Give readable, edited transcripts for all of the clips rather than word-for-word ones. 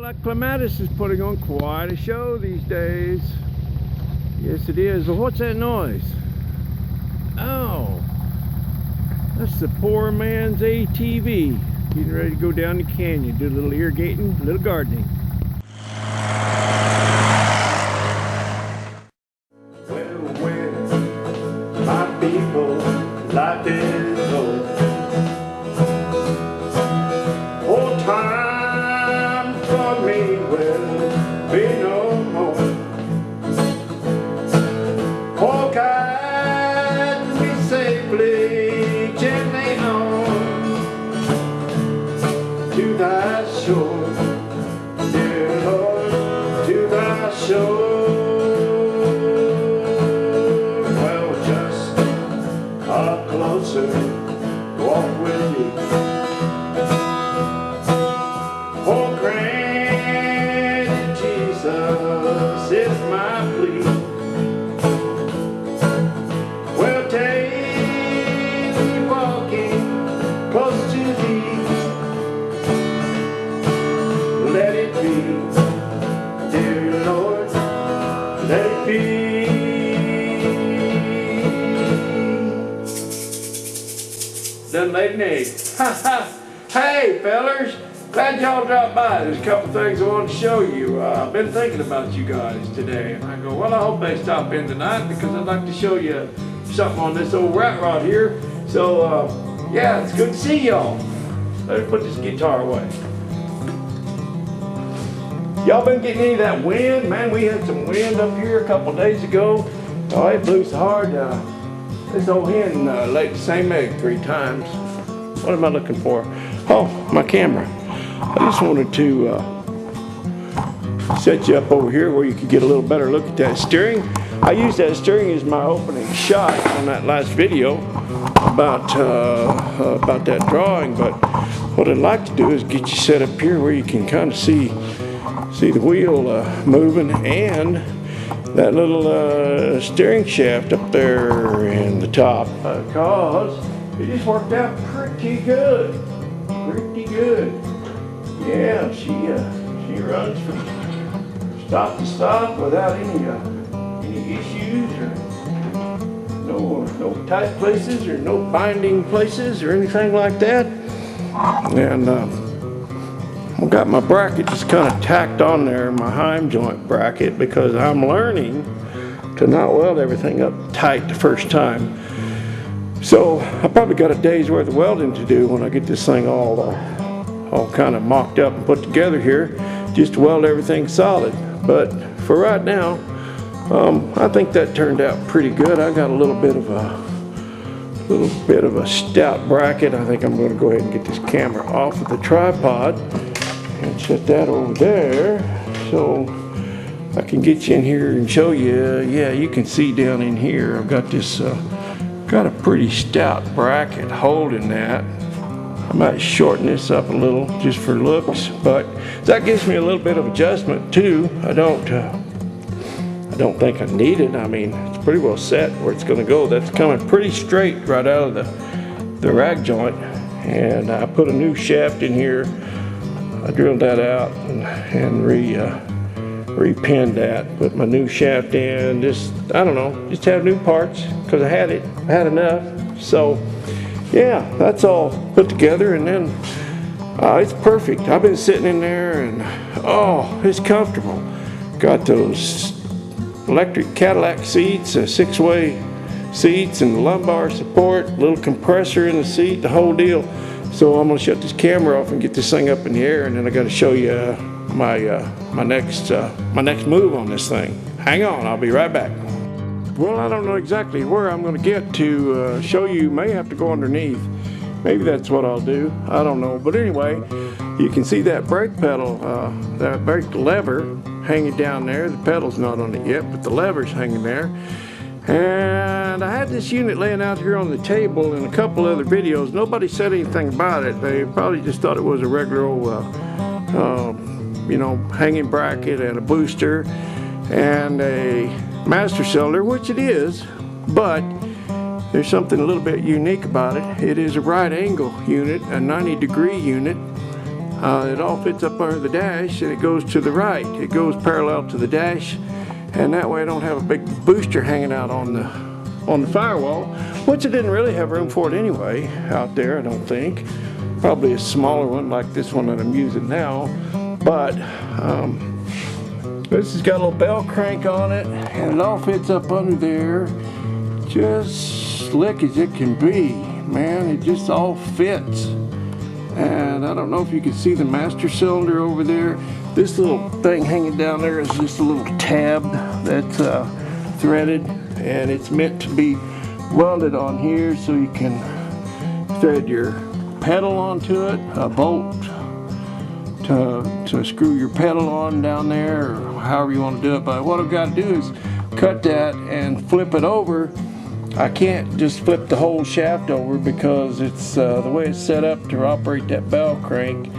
like Clematis is putting on quite a show these days. Yes, it is. But what's that noise? Oh, that's the poor man's ATV. Getting ready to go down the canyon, do a little irrigating, a little gardening. Well, when my people, life is over. Old time for me will be no more. Oh, guide me safely, gently on to thy shore, dear Lord, to thy shore. Well, just a closer walk with you. Oh, grant Jesus is my plea. Well, take me walking close to thee. Let it be, dear Lord, let it be. Done laid an egg. Ha ha! Hey, fellers! Glad y'all dropped by. There's a couple things I wanted to show you. I've been thinking about you guys today. And I go, well, I hope they stop in tonight because I'd like to show you something on this old rat rod here. So, yeah, it's good to see y'all. Let me put this guitar away. Y'all been getting any of that wind? Man, we had some wind up here a couple days ago. Oh, it blew so hard. This old hen laid the same egg 3 times. What am I looking for? Oh, my camera. I just wanted to set you up over here where you could get a little better look at that steering. I used that steering as my opening shot on that last video about that drawing, but what I'd like to do is get you set up here where you can kind of see the wheel moving and that little steering shaft up there in the top, because it just worked out pretty good. Pretty good. Yeah, she runs from stop to stop without any issues or no tight places or no binding places or anything like that. And I've got my bracket just kind of tacked on there, my heim joint bracket, because I'm learning to not weld everything up tight the first time. So I probably got a day's worth of welding to do when I get this thing all kind of mocked up and put together here, just to weld everything solid. But for right now, I think that turned out pretty good. I got a little bit of a stout bracket. I think I'm going to go ahead and get this camera off of the tripod and set that over there so I can get you in here and show you. Yeah, you can see down in here I've got this got a pretty stout bracket holding that. I might shorten this up a little just for looks, but that gives me a little bit of adjustment too. I don't think I need it. I mean, it's pretty well set where it's going to go. That's coming pretty straight right out of the rag joint, and I put a new shaft in here. I drilled that out and repinned that, put my new shaft in, just, I don't know, just have new parts because I had enough. So yeah, that's all put together, and then it's perfect. I've been sitting in there and oh, it's comfortable. Got those electric Cadillac seats, 6-way seats, and lumbar support, little compressor in the seat, the whole deal. So I'm gonna shut this camera off and get this thing up in the air, and then I got to show you my next move on this thing. Hang on, I'll be right back. Well, I don't know exactly where I'm going to get to show you. May have to go underneath. Maybe that's what I'll do. I don't know. But anyway, you can see that brake pedal, that brake lever hanging down there. The pedal's not on it yet, but the lever's hanging there. And I had this unit laying out here on the table in a couple other videos. Nobody said anything about it. They probably just thought it was a regular old, hanging bracket and a booster and a master cylinder, which it is, but there's something a little bit unique about it. It is a right angle unit, a 90-degree unit. It all fits up under the dash, and it goes to the right. It goes parallel to the dash, and that way I don't have a big booster hanging out on the firewall, which I didn't really have room for it anyway out there, I don't think. Probably a smaller one like this one that I'm using now, but this has got a little bell crank on it, and it all fits up under there just slick as it can be. Man, it just all fits. And I don't know if you can see the master cylinder over there. This little thing hanging down there is just a little tab that's threaded, and it's meant to be welded on here so you can thread your pedal onto it, a bolt to screw your pedal on down there, or however you want to do it. But what I've got to do is cut that and flip it over. I can't just flip the whole shaft over because it's the way it's set up to operate that bell crank.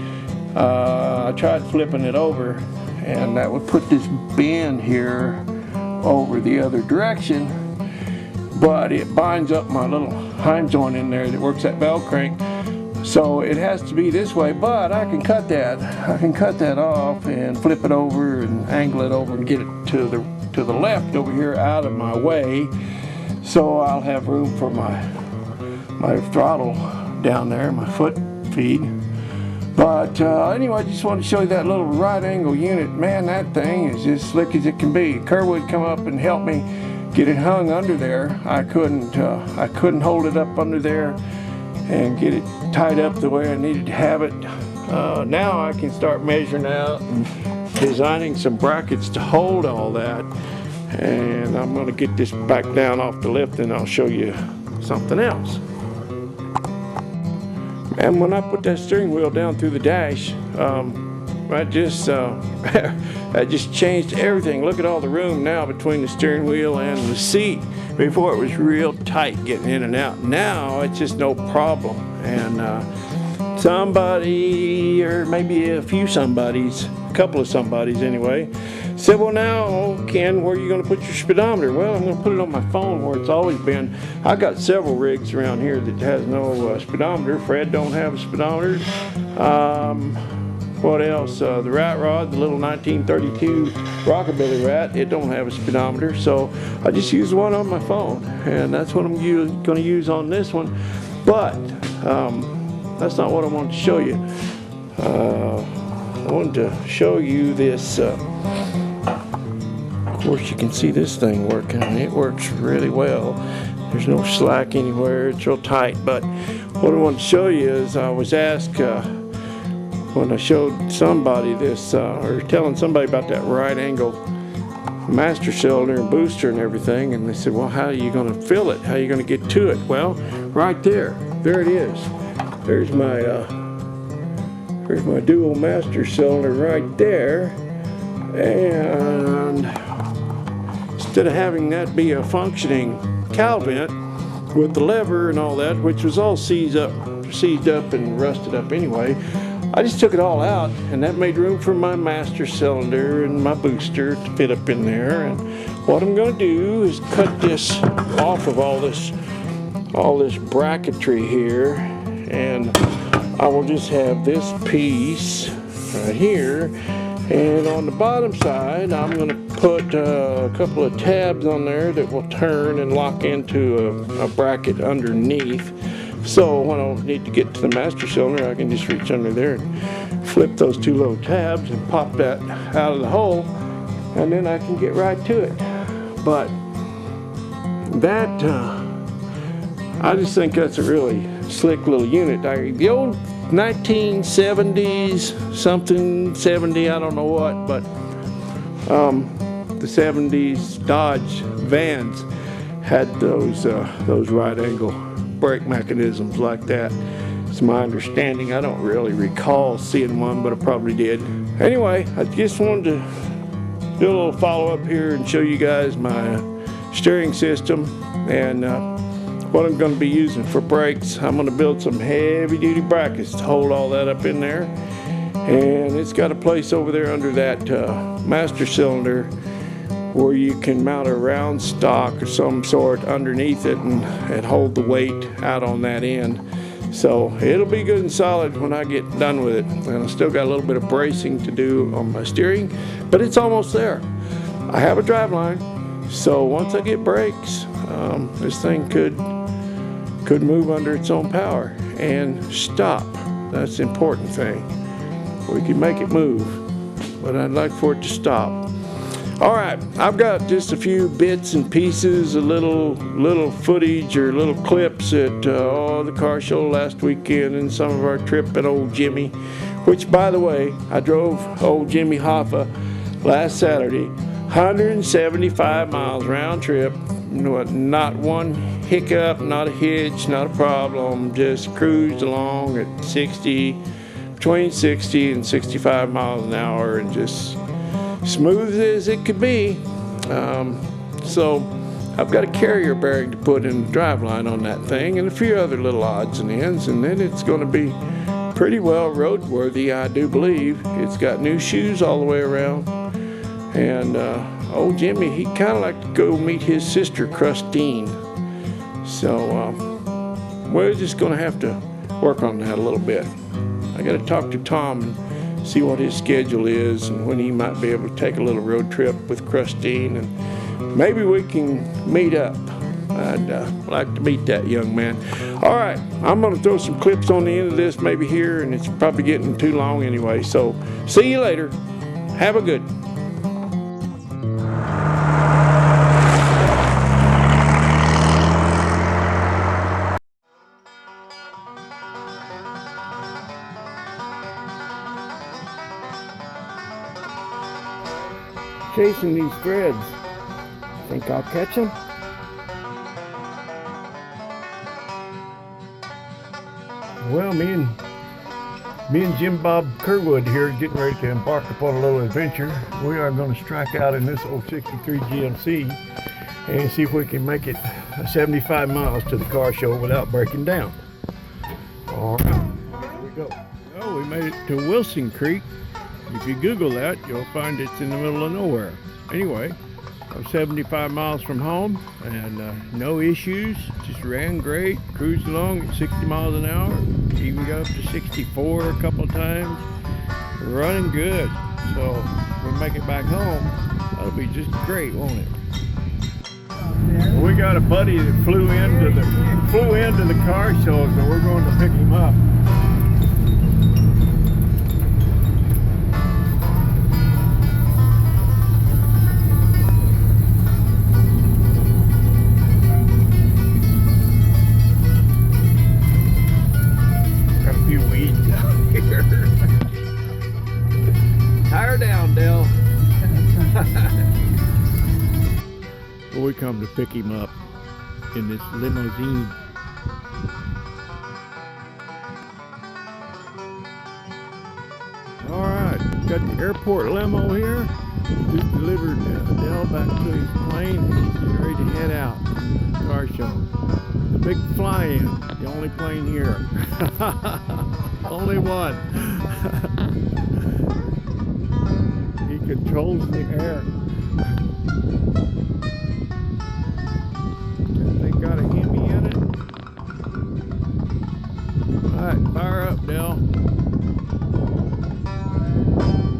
I tried flipping it over, and that would put this bend here over the other direction, but it binds up my little Heim joint in there that works that bell crank. So it has to be this way, but I can cut that. I can cut that off and flip it over and angle it over and get it to the left over here out of my way. So I'll have room for my throttle down there, my foot feed. But anyway, I just wanted to show you that little right angle unit. Man, that thing is just slick as it can be. Kerwood come up and helped me get it hung under there. I couldn't hold it up under there and get it tied up the way I needed to have it. Now I can start measuring out and designing some brackets to hold all that. And I'm going to get this back down off the lift, and I'll show you something else. And when I put that steering wheel down through the dash, I just changed everything. Look at all the room now between the steering wheel and the seat. Before it was real tight getting in and out. Now it's just no problem. And somebody, or maybe a few somebodies, a couple of somebodies anyway, said, well, now, Ken, where are you going to put your speedometer? Well, I'm going to put it on my phone where it's always been. I got several rigs around here that has no speedometer. Fred don't have a speedometer. What else? The Rat Rod, the little 1932 Rockabilly Rat, it don't have a speedometer. So I just use one on my phone, and that's what I'm going to use on this one. But that's not what I wanted to show you. I wanted to show you this. Of course, you can see this thing working. It works really well. There's no slack anywhere. It's real tight. But what I want to show you is I was asked when I showed somebody this, or telling somebody about that right angle master cylinder and booster and everything, and they said, well, how are you going to fill it? How are you going to get to it? Well, right there. There it is. There's my dual master cylinder right there. And instead of having that be a functioning cowl vent with the lever and all that, which was all seized up and rusted up anyway, I just took it all out, and that made room for my master cylinder and my booster to fit up in there. And what I'm going to do is cut this off of all this bracketry here, and I will just have this piece right here. And on the bottom side, I'm going to put a couple of tabs on there that will turn and lock into a bracket underneath. So when I need to get to the master cylinder, I can just reach under there and flip those two little tabs and pop that out of the hole, and then I can get right to it. But that, I just think that's a really slick little unit. The old 1970s, something 70, I don't know what, but the 70s Dodge vans had those right angle brake mechanisms like that. It's my understanding. I don't really recall seeing one, but I probably did. Anyway, I just wanted to do a little follow-up here and show you guys my steering system and what I'm going to be using for brakes. I'm going to build some heavy-duty brackets to hold all that up in there, and it's got a place over there under that master cylinder where you can mount a round stock or some sort underneath it and hold the weight out on that end. So it'll be good and solid when I get done with it. And I still got a little bit of bracing to do on my steering, but it's almost there. I have a drive line, so once I get brakes, this thing could move under its own power and stop. That's the important thing. We can make it move, but I'd like for it to stop. All right, I've got just a few bits and pieces, a little footage or little clips at the car show last weekend and some of our trip at Old Jimmy, which, by the way, I drove Old Jimmy Hoffa last Saturday, 175 miles round trip, not one hiccup, not a hitch, not a problem, just cruised along at between 60 and 65 miles an hour and just smooth as it could be. So I've got a carrier bearing to put in the driveline on that thing and a few other little odds and ends, and then it's going to be pretty well roadworthy, I do believe. It's got new shoes all the way around, and old Jimmy, he kind of like to go meet his sister Christine. So we're just going to have to work on that a little bit. I got to talk to Tom and see what his schedule is and when he might be able to take a little road trip with Christine, and maybe we can meet up. I'd like to meet that young man. All right, I'm going to throw some clips on the end of this maybe here, and it's probably getting too long anyway. So see you later. Have a good. Chasing these threads. Think I'll catch them? Well, me and Jim Bob Kerwood here getting ready to embark upon a little adventure. We are going to strike out in this old 63 GMC and see if we can make it 75 miles to the car show without breaking down. All right, here we go. Well, we made it to Wilson Creek. If you Google that, you'll find it's in the middle of nowhere. Anyway, I'm 75 miles from home and no issues. Just ran great, cruised along at 60 miles an hour. Even got up to 64 a couple of times. Running good. So when we make it back home, that'll be just great, won't it? We got a buddy that flew into the car show, so we're going to pick him up. Tire down, Dale. Well, we come to pick him up in this limousine. All right, got the airport limo here. Just delivered Dale back to his plane. He's getting ready to head out. Car show. The big fly-in, the only plane here. Only one. He controls the air. That thing got a Hemi in it. Alright, fire up, Dale.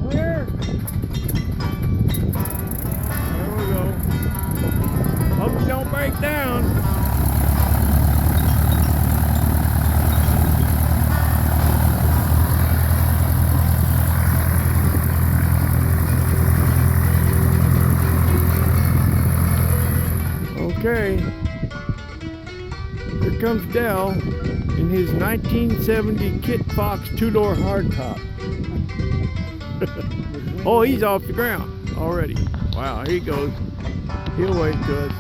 Where? There we go. Hope you don't break down. Okay, here comes Dell in his 1970 Kit Fox two-door hardtop. Oh, he's off the ground already. Wow, here he goes. He'll wave to us.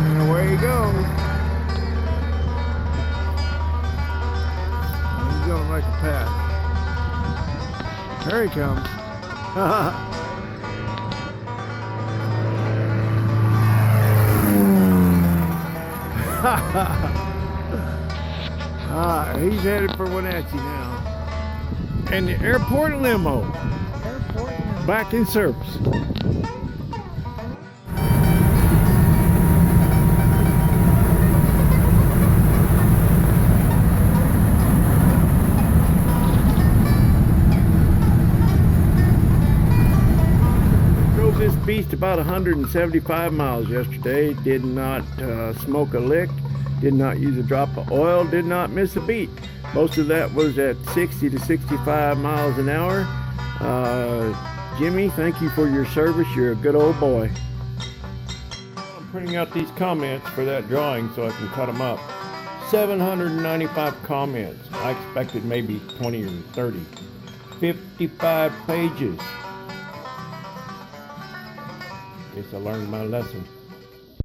And away he goes. Gonna make a pass. There he comes. He's headed for Wenatchee now. And the airport limo. back in service. Drove this beast about 175 miles yesterday. Did not smoke a lick. Did not use a drop of oil. Did not miss a beat. Most of that was at 60 to 65 miles an hour. Jimmy, thank you for your service. You're a good old boy. I'm printing out these comments for that drawing so I can cut them up. 795 comments. I expected maybe 20 or 30. 55 pages. Guess I learned my lesson.